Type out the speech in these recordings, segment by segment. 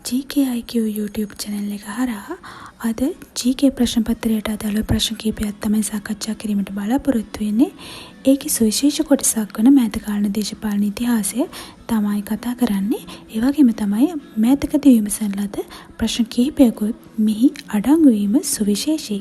GKIQ YouTube channel එක හරහා අද GK ප්‍රශ්න පත්‍රයට අදාළ ප්‍රශ්න කිහිපයක් තමයි සාකච්ඡා කිරීමට බලාපොරොත්තු වෙන්නේ. ඒකේ සුවිශේෂ කොටසක් වන මෑත කාලීන දේශපාලන ඉතිහාසය තමයි කතා කරන්නේ. ඒ වගේම තමයි මෑතකදී විමසන ලද ප්‍රශ්න කිහිපයකුත් මෙහි අඩංගු වීම සුවිශේෂයි.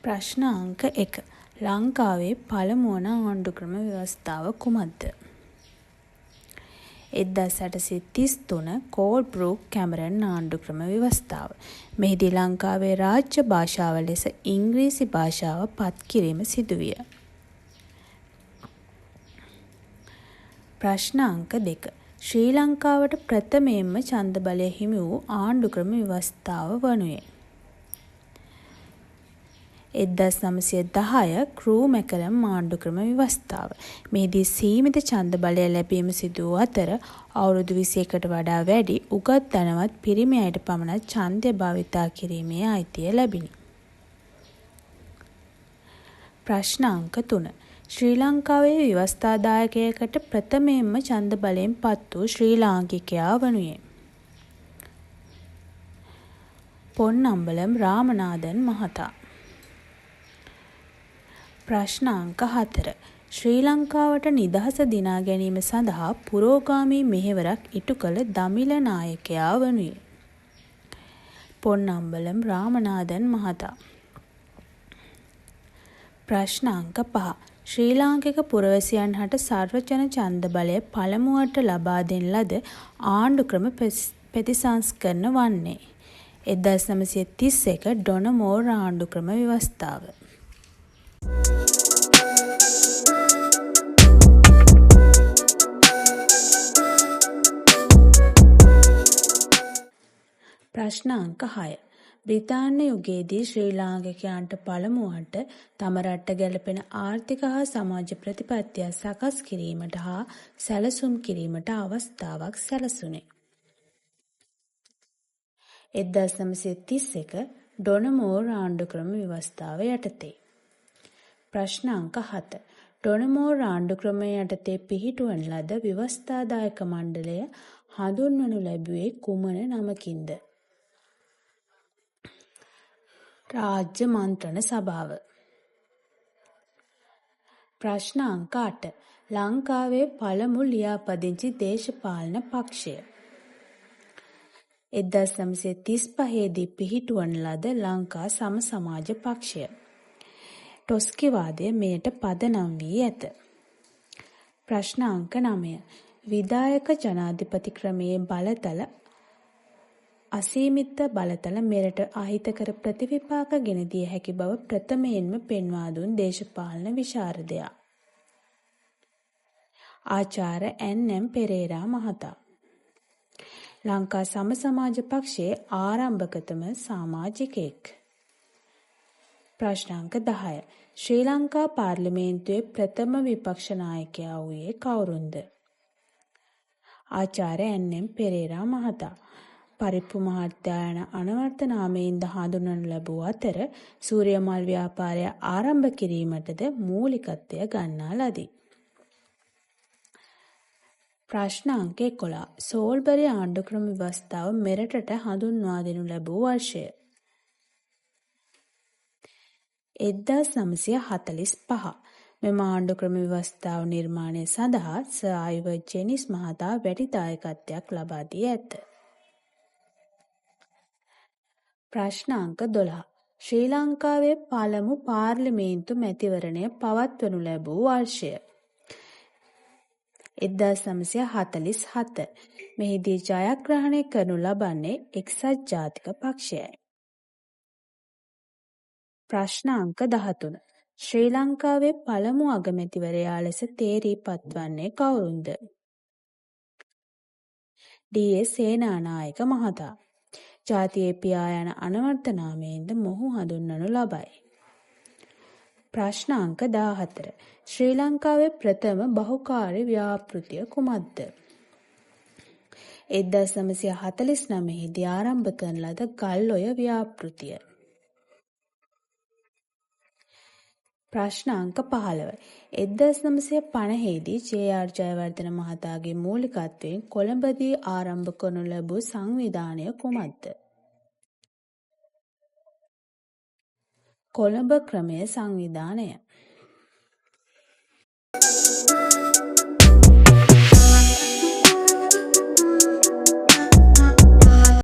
ප්‍රශ්න අංක 1. ලංකාවේ පළමු වන ආණ්ඩු ක්‍රම ව්‍යවස්ථාව කුමක්ද? 1833 කෝල්බ්‍රූක් කැමරන් ආණ්ඩු ක්‍රම ව්‍යවස්ථාව. මෙහිදී ලංකාවේ රාජ්‍ය භාෂාව ලෙස ඉංග්‍රීසි භාෂාව පත් කිරීම සිදුවිය. ප්‍රශ්න අංක 2. ශ්‍රී ලංකාවට ප්‍රථමයෙන්ම ඡන්ද බලය හිමි වූ ආණ්ඩු ක්‍රම ව්‍යවස්ථාව වනුයේ 1910 ක්‍රූ මැකරම් ආණ්ඩු ක්‍රම ව්‍යවස්ථාව. මෙහිදී සීමිත ඡන්ද බලය ලැබීම සිදු වූ අතර අවුරුදු 21කට වඩා වැඩි උගත් ධනවත් පිරිමි අයට පමණක් ඡන්දය භාවිතා කිරීමේ අයිතිය ලැබිණි. ප්‍රශ්න අංක 3. ශ්‍රී ලංකාවේ ව්‍යවස්ථාදායකයෙකුට ප්‍රථමයෙන්ම ඡන්ද බලයෙන් පත් වූ ශ්‍රී ලාංකිකයා වනුයේ පොන්නම්බලම් රාමනාදන් මහතා. ප්‍රශ්න අංක 4. ශ්‍රී ලංකාවට නිදහස දිනා ගැනීම සඳහා පුරෝගාමී මෙහෙවරක් ඉටු කළ දමිළ නායකයා වනුයේ පොන්නම්බලම් රාමනාදන් මහතා. ප්‍රශ්න අංක 5. ශ්‍රී ලාංකික පුරවැසියන් හට සර්වජන ඡන්ද බලය පළමුවට ලබා දෙන ලද ආණ්ඩු ක්‍රම ප්‍රතිසංස්කරණ වන්නේ 1931 ඩොනමෝර් ආණ්ඩු ක්‍රම ව්‍යවස්ථාව. ප්‍රශ්න අංක 6. බ්‍රිතාන්‍ය යුගයේදී ශ්‍රී ලාංකිකයන්ට පළමුවට තම රට ගැලපෙන ආර්ථික හා සමාජ ප්‍රතිපත්තිය සකස් කිරීමට හා සැලසුම් කිරීමට අවස්ථාවක් සැලසුණේ 1931 ඩොනමෝර් ආණ්ඩු ක්‍රම ව්‍යවස්ථාව යටතේ. ප්‍රශ්න අංක 7. ඩොනමෝර් ආණ්ඩු ක්‍රමය යටතේ පිහිටුවන ලද ව්‍යවස්ථාදායක මණ්ඩලය හඳුන්වනු ලැබුවේ කුමන නමකින්ද? රාජ්‍ය මන්ත්‍රණ සභාව. ප්‍රශ්න අංක 8. ලංකාවේ පළමු ලියාපදිංචි දේශපාලන පක්ෂය 1935 දී පිහිටුවන ලද ලංකා සම සමාජ පක්ෂය. ටොස්කිවාදය මෙයට පදනම් වී ඇත. ප්‍රශ්න අංක 9. විධායක ජනාධිපති ක්‍රමයේ බලතල අසීමිත බලතල මෙරට අහිතකර ප්‍රතිවිපාක ගෙන දිය හැකි බව ප්‍රථමයෙන්ම පෙන්වා දුන් දේශපාලන විශාරදයා ආචාර්ය එන්.එම්. පෙරේරා මහතා. ලංකා සම සමාජ පක්ෂයේ ආරම්භකතම සමාජිකයෙක්. ප්‍රශ්න අංක 10. ශ්‍රී ලංකා පාර්ලිමේන්තුවේ ප්‍රථම විපක්ෂ නායකයා වූයේ කවුරුන්ද? ආචාර්ය එන්.එම්. පෙරේරා මහතා. පරිප්පු මහත්තයා යන අනවර්ථ නාමයෙන්ද හඳුන්වනු ලැබූ අතර සූරියමල් ව්‍යාපාරය ආරම්භ කිරීමටද මූලිකත්වය ගන්නා ලදී. ප්‍රශ්න අංක 11. සෝල්බරි ආණ්ඩු ක්‍රම ව්‍යවස්ථාව මෙරටට හඳුන්වා දෙනු ලැබූ වර්ෂය 1945. මෙම ආණ්ඩු ක්‍රම ව්‍යවස්ථාව නිර්මාණය සඳහා සර් ආයිවර් ජෙනිස් මහතා වැඩි දායකත්වයක් ලබා දී ඇත. ප්‍රශ්න අංක 12. ශ්‍රී ලංකාවේ පළමු පාර්ලිමේන්තු මැතිවරණය පවත්වනු ලැබූ වර්ෂය 1947. මෙහිදී ජයග්‍රහණය කරනු ලබන්නේ එක්සත් ජාතික පක්ෂයයි. ප්‍රශ්න අංක 13. ශ්‍රී ලංකාවේ පළමු අගමැතිවරයා ලෙස තේරී පත්වන්නේ කවුරුන්ද? ඩී.එස්. සේනානායක මහතා. ජාතියේ පියා යන අනවර්ථ නාමයෙන්ද මොහු හඳුන්වනු ලබයි. ප්‍රශ්න අංක 14. ශ්‍රී ලංකාවේ ප්‍රථම බහුකාර්ය ව්‍යාපෘතිය කුමක්ද? 1949 දී ආරම්භ කරන ලද ගල්ඔය ව්‍යාපෘතිය. ප්‍රශ්න අංක 15. 1950දී ජේ.ආර්. ජයවර්ධන මහතාගේ මූලිකත්වයෙන් කොළඹදී ආරම්භ කරනු ලැබූ සංවිධානය කුමක්ද? කොළඹ ක්‍රමය සංවිධානය.